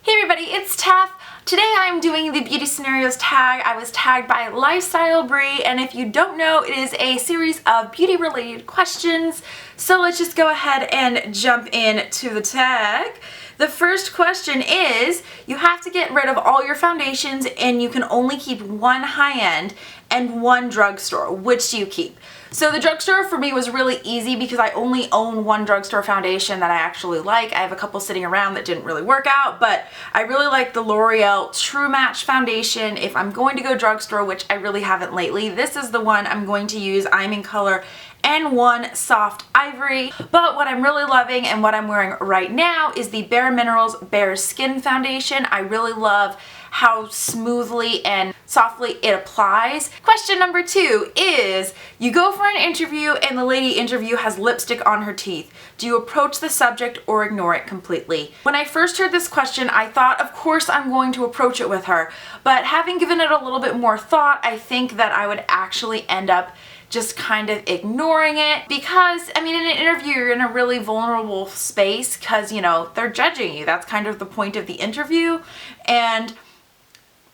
Hey everybody, it's Taff. Today I'm doing the Beauty Scenarios tag. I was tagged by Lifestyle Brie, and if you don't know, it is a series of beauty related questions. So let's just go ahead and jump into the tag. The first question is, you have to get rid of all your foundations and you can only keep one high-end and one drugstore. Which do you keep? So the drugstore for me was really easy because I only own one drugstore foundation that I actually like. I have a couple sitting around that didn't really work out, but I really like the L'Oreal True Match foundation. If I'm going to go drugstore, which I really haven't lately, this is the one I'm going to use. I'm in color and soft ivory. But what I'm really loving and what I'm wearing right now is the Bare Minerals Bare Skin foundation. I really love how smoothly and softly it applies. Question number 2 is, you go for an interview and the lady interview has lipstick on her teeth. Do you approach the subject or ignore it completely? When I first heard this question, I thought, of course I'm going to approach it with her. But having given it a little bit more thought, I think that I would actually end up just kind of ignoring it, because I mean, in an interview you're in a really vulnerable space because, you know, they're judging you. That's kind of the point of the interview, and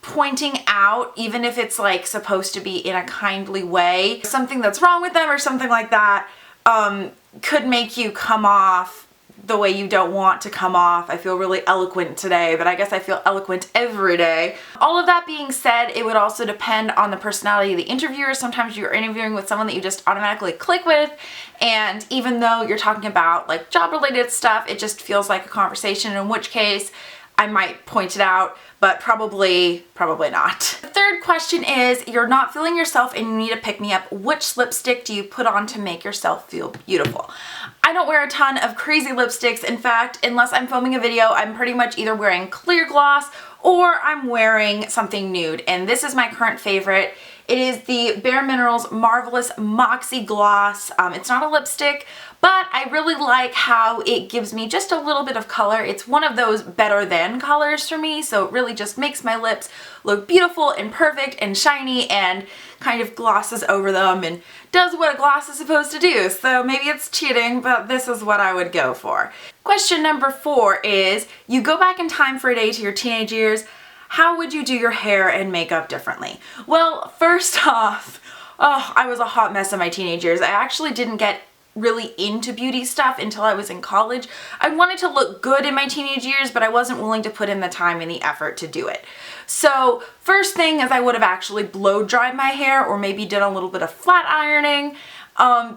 pointing out, even if it's like supposed to be in a kindly way, something that's wrong with them or something like that, could make you come off the way you don't want to come off. I feel really eloquent today, but I guess I feel eloquent every day. All of that being said, it would also depend on the personality of the interviewer. Sometimes you're interviewing with someone that you just automatically click with, and even though you're talking about like job related stuff, it just feels like a conversation, in which case I might point it out, but probably not. The third question is, you're not feeling yourself and you need a pick-me-up. Which lipstick do you put on to make yourself feel beautiful? I don't wear a ton of crazy lipsticks. In fact, unless I'm filming a video, I'm pretty much either wearing clear gloss or I'm wearing something nude, and this is my current favorite. It is the Bare Minerals Marvelous Moxie Gloss. It's not a lipstick, but I really like how it gives me just a little bit of color. It's one of those better than colors for me, so it really just makes my lips look beautiful and perfect and shiny and kind of glosses over them and does what a gloss is supposed to do. So maybe it's cheating, but this is what I would go for. Question number 4 is, you go back in time for a day to your teenage years. How would you do your hair and makeup differently? Well, first off, I was a hot mess in my teenage years. I actually didn't get really into beauty stuff until I was in college. I wanted to look good in my teenage years, but I wasn't willing to put in the time and the effort to do it. So first thing is, I would have actually blow dried my hair or maybe did a little bit of flat ironing,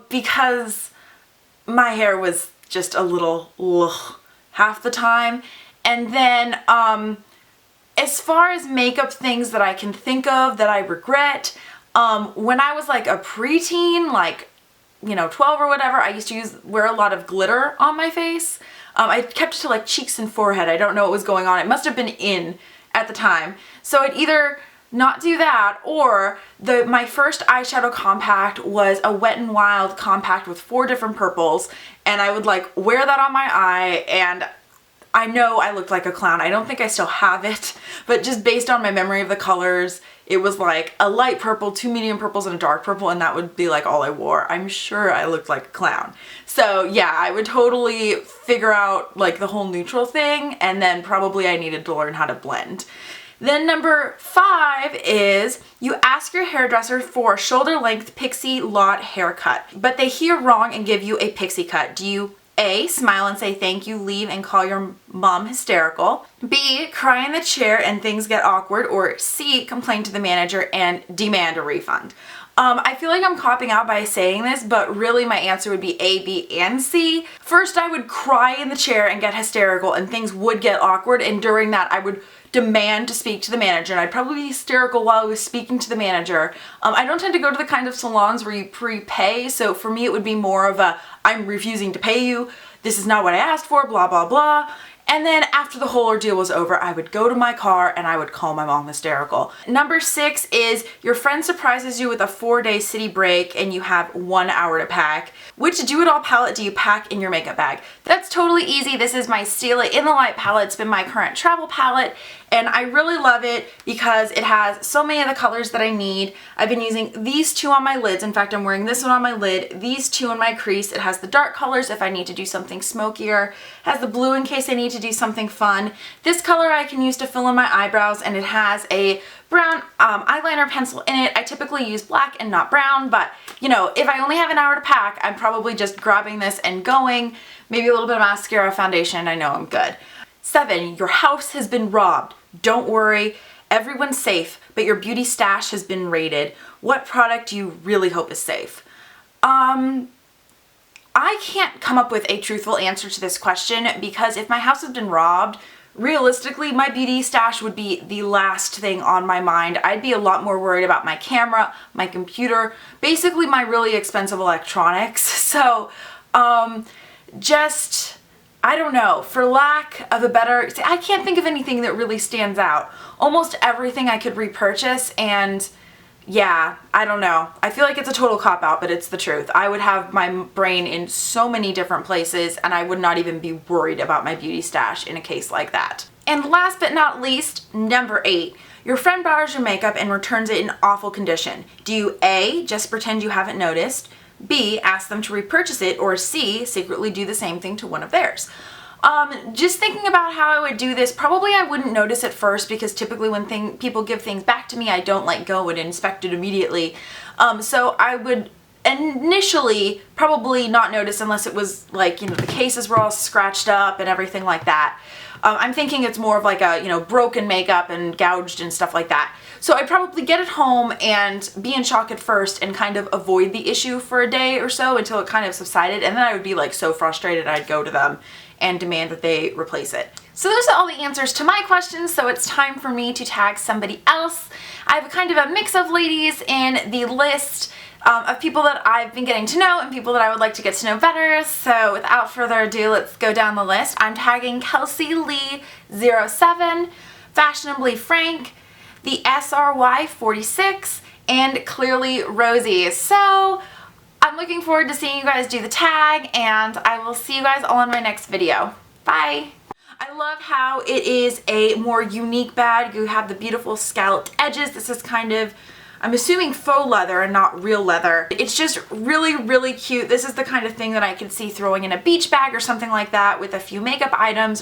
because my hair was just a little half the time. And then as far as makeup things that I can think of that I regret, when I was like a preteen, like, you know, 12 or whatever, I used to wear a lot of glitter on my face. I kept it to like cheeks and forehead. I don't know what was going on. It must have been in at the time. So I'd either not do that, or my first eyeshadow compact was a Wet n Wild compact with 4 different purples, and I would like wear that on my eye, and I know I looked like a clown. I don't think I still have it, but just based on my memory of the colors, it was like a light purple, 2 medium purples, and a dark purple, and that would be like all I wore. I'm sure I looked like a clown. So yeah, I would totally figure out like the whole neutral thing, and then probably I needed to learn how to blend. Then number 5 is, you ask your hairdresser for a shoulder length Pixie Lott haircut, but they hear wrong and give you a pixie cut. Do you A, smile and say thank you, leave and call your mom hysterical? B, cry in the chair and things get awkward? Or C, complain to the manager and demand a refund? I feel like I'm copping out by saying this, but really my answer would be A, B, and C. First, I would cry in the chair and get hysterical and things would get awkward, and during that I would demand to speak to the manager, and I'd probably be hysterical while I was speaking to the manager. I don't tend to go to the kind of salons where you prepay, so for me it would be more of a, I'm refusing to pay you, this is not what I asked for, blah blah blah. And then after the whole ordeal was over, I would go to my car and I would call my mom hysterical. Number 6 is, your friend surprises you with a 4-day city break and you have 1 hour to pack. Which do-it-all palette do you pack in your makeup bag? That's totally easy. This is my Steal It in the Light palette. It's been my current travel palette, and I really love it because it has so many of the colors that I need. I've been using these 2 on my lids. In fact, I'm wearing this one on my lid, these 2 on my crease. It has the dark colors if I need to do something smokier. It has the blue in case I need to do something fun. This color I can use to fill in my eyebrows, and it has a brown eyeliner pencil in it. I typically use black and not brown, but you know, if I only have an hour to pack, I'm probably just grabbing this and going. Maybe a little bit of mascara, foundation, I know I'm good. 7, your house has been robbed. Don't worry, everyone's safe, but your beauty stash has been raided. What product do you really hope is safe? I can't come up with a truthful answer to this question, because if my house has been robbed, realistically, my beauty stash would be the last thing on my mind. I'd be a lot more worried about my camera, my computer, basically my really expensive electronics. So, just, I don't know, for lack of a better, I can't think of anything that really stands out. Almost everything I could repurchase, and yeah, I don't know. I feel like it's a total cop-out, but it's the truth. I would have my brain in so many different places, and I would not even be worried about my beauty stash in a case like that. And last but not least, number 8. Your friend borrows your makeup and returns it in awful condition. Do you A, just pretend you haven't noticed, B, ask them to repurchase it, or C, secretly do the same thing to one of theirs? Just thinking about how I would do this, probably I wouldn't notice at first, because typically when people give things back to me, I don't like go and inspect it immediately. So I would initially probably not notice unless it was like, you know, the cases were all scratched up and everything like that. I'm thinking it's more of like a, you know, broken makeup and gouged and stuff like that. So I'd probably get it home and be in shock at first and kind of avoid the issue for a day or so until it kind of subsided, and then I would be like so frustrated I'd go to them and demand that they replace it. So those are all the answers to my questions, so it's time for me to tag somebody else. I have kind of a mix of ladies in the list of people that I've been getting to know and people that I would like to get to know better. So without further ado, let's go down the list. I'm tagging Kelsey Lee 07, Fashionably Frank, the SRY 46, and clearly Rosie. So I'm looking forward to seeing you guys do the tag, and I will see you guys all in my next video. Bye! I love how it is a more unique bag. You have the beautiful scalloped edges. This is kind of, I'm assuming, faux leather and not real leather. It's just really, really cute. This is the kind of thing that I could see throwing in a beach bag or something like that with a few makeup items, or